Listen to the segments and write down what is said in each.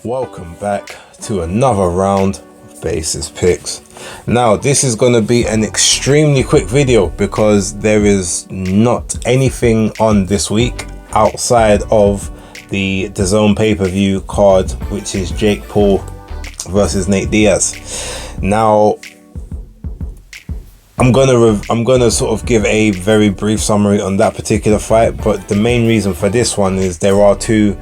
Welcome back to another round of Basis Picks. Now this is going to be an extremely quick video because there is not anything on this week outside of the DAZN pay-per-view card, which is Jake Paul versus Nate Diaz. Now I'm gonna sort of give a very brief summary on that particular fight, but the main reason for this one is there are two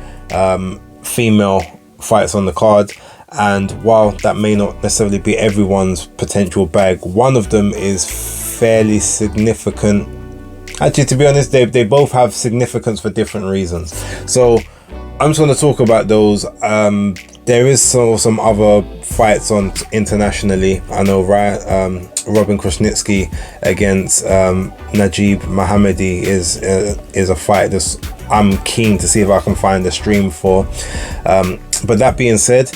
female fights on the card, and while that may not necessarily be everyone's potential bag, one of them is fairly significant. Actually, to be honest, they both have significance for different reasons, so I'm just going to talk about those. There is some other fights on internationally. I know, right? Robin Krasnitsky against Najib Mohammadi is a fight that I'm keen to see if I can find a stream for. But that being said,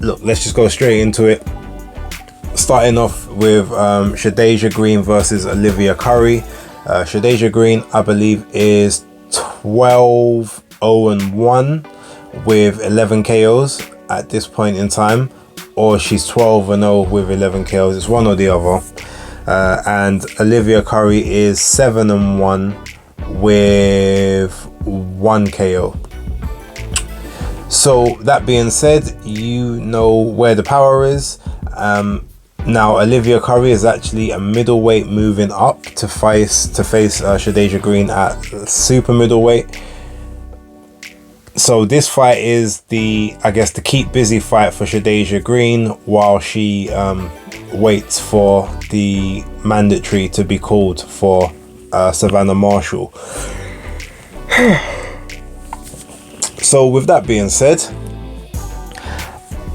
look, let's just go straight into it. Starting off with Shadasia Green versus Olivia Curry. Shadasia Green, I believe, is 12-0-1 with 11 KOs at this point in time, or she's 12-0 with 11 KOs. It's one or the other. And Olivia Curry is 7-1 with 1 KO. So that being said, you know where the power is. Now Olivia Curry is actually a middleweight moving up to face Shadasia Green at super middleweight. So this fight is the keep busy fight for Shadasia Green while she waits for the mandatory to be called for Savannah Marshall. So with that being said,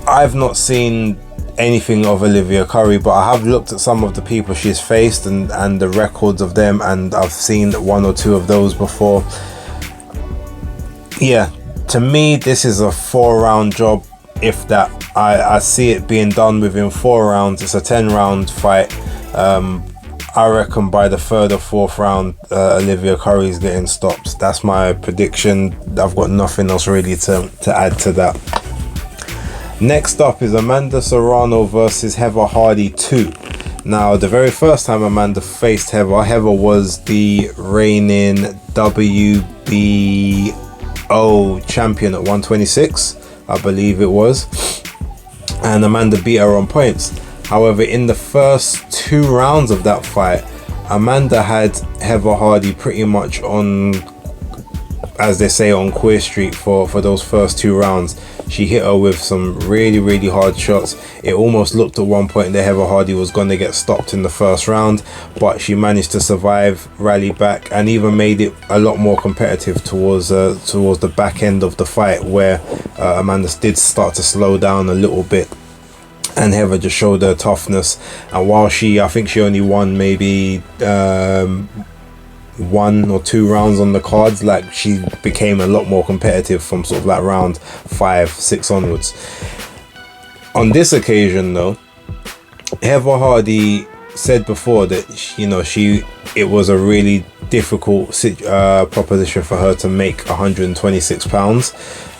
I've not seen anything of Olivia Curry, but I have looked at some of the people she's faced and the records of them, and I've seen one or two of those before. Yeah, to me this is a 4-round job, if that. I see it being done within 4 rounds. It's a 10-round fight. I reckon by the 3rd or 4th round, Olivia Curry is getting stopped. That's my prediction. I've got nothing else really to add to that. Next up is Amanda Serrano versus Heather Hardy 2. Now, the very first time Amanda faced Heather was the reigning WBO champion at 126, I believe it was. And Amanda beat her on points. However, in the first 2 rounds of that fight, Amanda had Heather Hardy pretty much on, as they say, on Queer Street for those first 2 rounds. She hit her with some really hard shots. It almost looked at one point that Heather Hardy was going to get stopped in the first round, but she managed to survive, rally back, and even made it a lot more competitive towards the back end of the fight, where Amanda did start to slow down a little bit. And Heather just showed her toughness. And while I think she only won maybe 1 or 2 rounds on the cards, like, she became a lot more competitive from sort of like round 5, 6 onwards. On this occasion though, Heather Hardy said before that it was a really difficult proposition for her to make 126 pounds,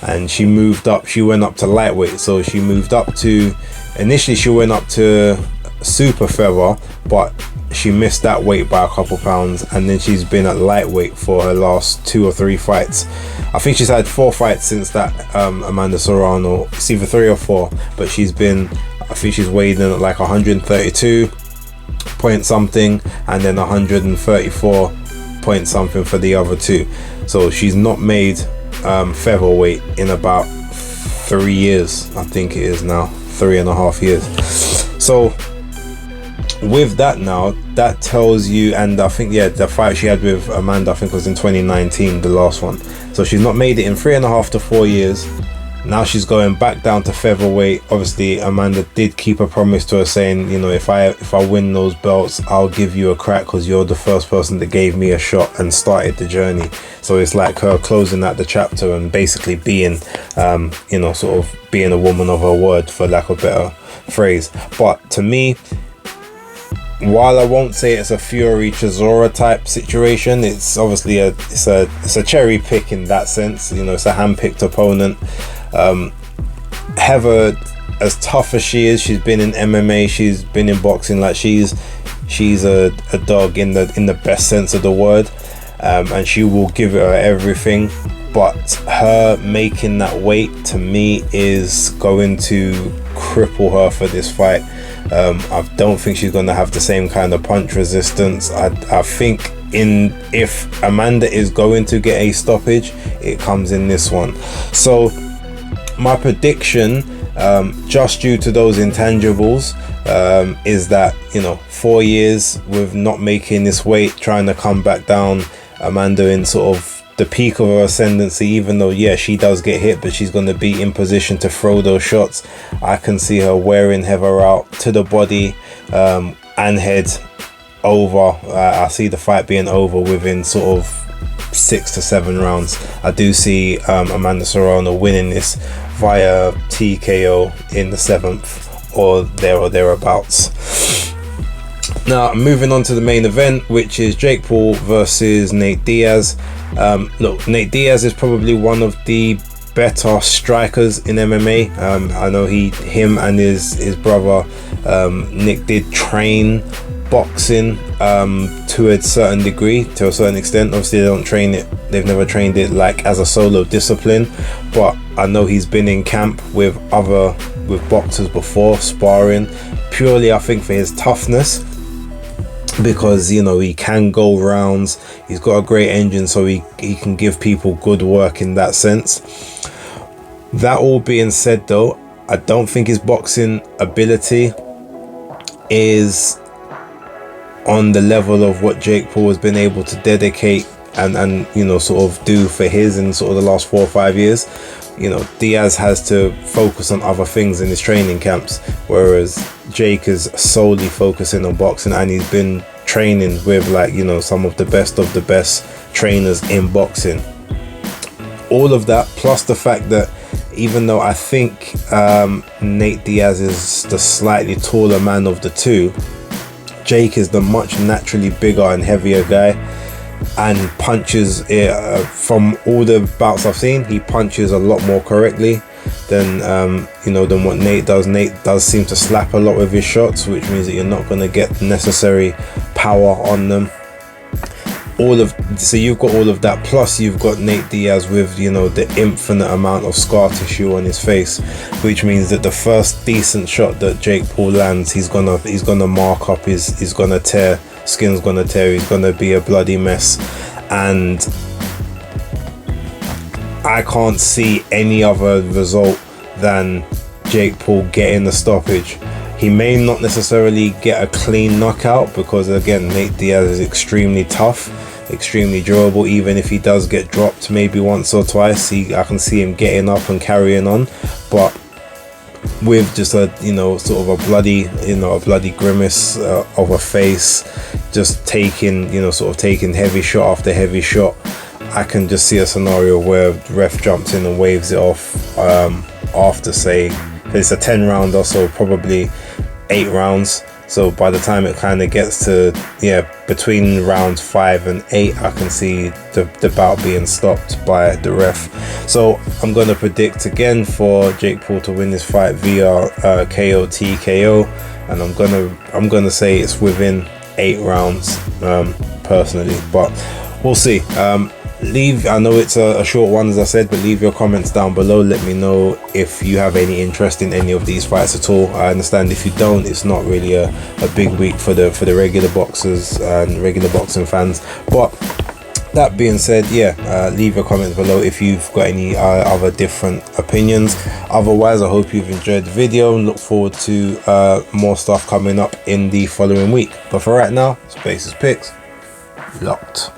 and she moved up. She went up to lightweight, so she moved up to, initially she went up to super feather, but she missed that weight by a couple pounds, and then she's been at lightweight for her last 2 or 3 fights. I think she's had 4 fights since that. Amanda Serrano, it's either 3 or 4, but I think she's weighed in at like 132 point something, and then 134 point something for the other 2. So she's not made featherweight in about 3 years. I think it is now 3.5 years. So with that now, that tells you, and I think, yeah, the fight she had with Amanda, I think, was in 2019, the last one. So she's not made it in 3.5 to 4 years. Now she's going back down to featherweight. Obviously, Amanda did keep a promise to her, saying, if I win those belts, I'll give you a crack, because you're the first person that gave me a shot and started the journey. So it's like her closing out the chapter and basically being, sort of being a woman of her word, for lack of a better phrase. But to me, while I won't say it's a Fury Chisora type situation, it's obviously it's a cherry pick in that sense. It's a hand-picked opponent. Heather, as tough as she is, she's been in MMA, she's been in boxing. Like she's a dog in the best sense of the word, and she will give it her everything. But her making that weight, to me, is going to cripple her for this fight. I don't think she's going to have the same kind of punch resistance. I think if Amanda is going to get a stoppage, it comes in this one. So my prediction, just due to those intangibles, is that 4 years with not making this weight, trying to come back down, Amanda in sort of the peak of her ascendancy, even though she does get hit, but she's going to be in position to throw those shots. I can see her wearing Heather out to the body, and head over. I see the fight being over within sort of 6 to 7 rounds. I do see Amanda Serrano winning this via TKO in the 7th or thereabouts. Now, moving on to the main event, which is Jake Paul versus Nate Diaz. Look, Nate Diaz is probably one of the better strikers in MMA. I know him and his brother Nick did train boxing to a certain degree, to a certain extent. Obviously they don't train it, they've never trained it like as a solo discipline, but I know he's been in camp with boxers before, sparring, purely I think for his toughness, because he can go rounds, he's got a great engine, so he can give people good work in that sense. That all being said though, I don't think his boxing ability is on the level of what Jake Paul has been able to dedicate and sort of do for his in sort of the last 4 or 5 years. Diaz has to focus on other things in his training camps, whereas Jake is solely focusing on boxing, and he's been training with some of the best trainers in boxing. All of that, plus the fact that even though I think Nate Diaz is the slightly taller man of the two, Jake is the much naturally bigger and heavier guy, and punches, from all the bouts I've seen, he punches a lot more correctly than than what Nate does. Nate does seem to slap a lot with his shots, which means that you're not going to get the necessary power on them. So you've got all of that, plus you've got Nate Diaz with the infinite amount of scar tissue on his face, which means that the first decent shot that Jake Paul lands, he's gonna mark up, he's gonna tear, skin's gonna tear, he's gonna be a bloody mess. And I can't see any other result than Jake Paul getting the stoppage. He may not necessarily get a clean knockout, because again, Nate Diaz is extremely tough, extremely durable. Even if he does get dropped maybe once or twice, I can see him getting up and carrying on. But with just a sort of a bloody grimace of a face, just taking taking heavy shot after heavy shot, I can just see a scenario where the ref jumps in and waves it off after, say, it's a 10 rounder, so probably 8 rounds. So by the time it kind of gets to between rounds 5 and 8, I can see the bout being stopped by the ref. So I'm going to predict again for Jake Paul to win this fight via KO TKO, and I'm gonna say it's within 8 rounds personally, but we'll see. I know it's a short one, as I said, but leave your comments down below. Let me know if you have any interest in any of these fights at all. I understand if you don't, it's not really a big week for the regular boxers and regular boxing fans. But that being said, leave your comments below if you've got any other different opinions. Otherwise, I hope you've enjoyed the video and look forward to more stuff coming up in the following week. But for right now, Spaces Picks, locked.